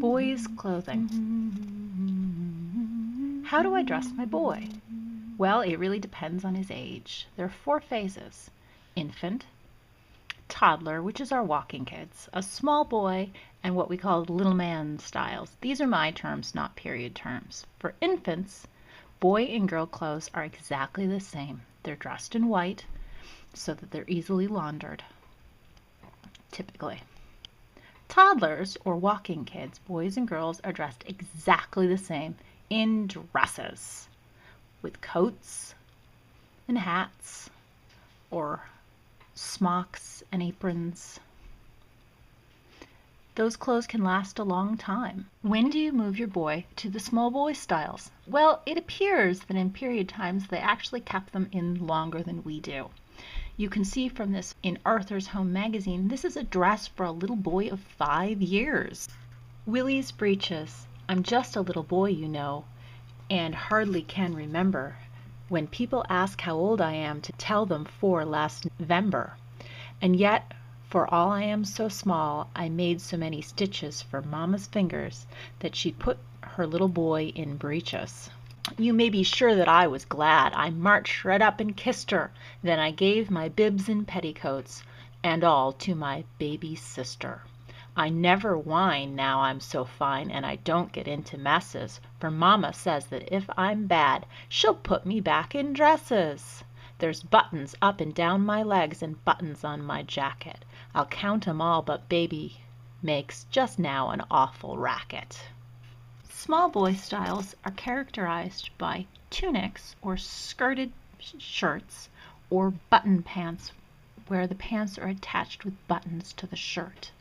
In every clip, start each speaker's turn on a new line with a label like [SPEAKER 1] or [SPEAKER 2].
[SPEAKER 1] Boys' clothing. How do I dress my boy? Well, it really depends on his age. There are 4 phases: infant, toddler, which is our walking kids, a small boy, and what we call little man styles. These are my terms, not period terms. For infants, boy and girl clothes are exactly the same. They're dressed in white so that they're easily laundered, typically. Toddlers, or walking kids, boys and girls, are dressed exactly the same in dresses, with coats and hats, or smocks and aprons. Those clothes can last a long time. When do you move your boy to the small boy styles? Well, it appears that in period times they actually kept them in longer than we do. You can see from this in Arthur's Home magazine, this is a dress for a little boy of 5 years. Willie's breeches. I'm just a little boy, you know, and hardly can remember. When people ask how old I am, to tell them 4 last November. And yet, for all I am so small, I made so many stitches for Mama's fingers that she'd put her little boy in breeches. You may be sure that I was glad. I marched right up and kissed her. Then I gave my bibs and petticoats and all to my baby sister. I never whine now I'm so fine, and I don't get into messes, for Mama says that if I'm bad, she'll put me back in dresses. There's buttons up and down my legs and buttons on my jacket. I'll count 'em all, but baby makes just now an awful racket. Small boy styles are characterized by tunics or skirted shirts, or button pants, where the pants are attached with buttons to the shirt.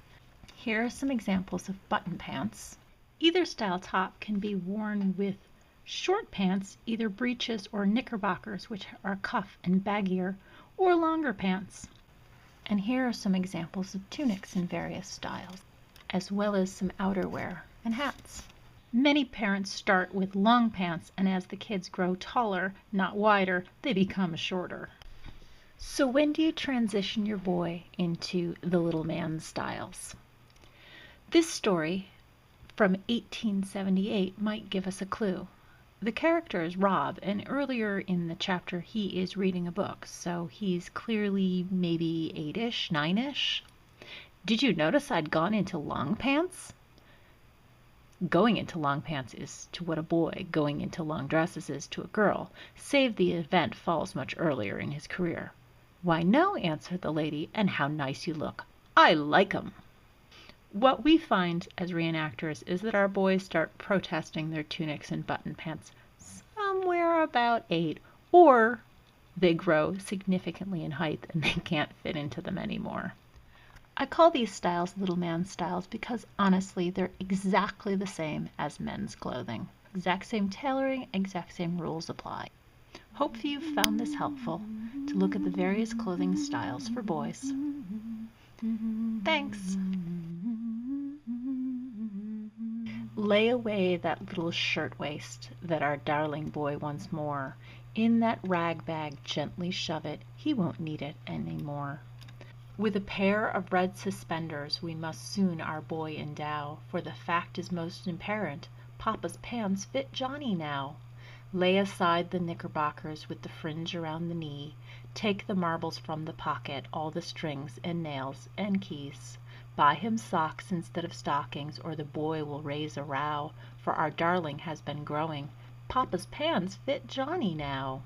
[SPEAKER 1] Here are some examples of button pants. Either style top can be worn with short pants, either breeches or knickerbockers, which are cuff and baggier, or longer pants. And here are some examples of tunics in various styles, as well as some outerwear and hats. Many parents start with long pants, and as the kids grow taller, not wider, they become shorter. So when do you transition your boy into the little man styles? This story from 1878 might give us a clue. The character is Rob, and earlier in the chapter he is reading a book, so he's clearly maybe 8-ish, 9-ish. Did you notice I'd gone into long pants? Going into long pants is to what a boy going into long dresses is to a girl, save the event falls much earlier in his career. Why, no, answered the lady, and how nice you look. I like 'em. What we find as reenactors is that our boys start protesting their tunics and button pants somewhere about 8, or they grow significantly in height and they can't fit into them anymore. I call these styles little man styles because honestly they're exactly the same as men's clothing. Exact same tailoring, exact same rules apply. Hopefully you've found this helpful to look at the various clothing styles for boys. Thanks. Lay away that little shirtwaist that our darling boy once more. In that rag bag gently shove it, he won't need it any more. With a pair of red suspenders we must soon our boy endow, for the fact is most apparent, Papa's pants fit Johnny now. Lay aside the knickerbockers with the fringe around the knee, take the marbles from the pocket, all the strings and nails and keys. Buy him socks instead of stockings, or the boy will raise a row, for our darling has been growing. Papa's pants fit Johnny now.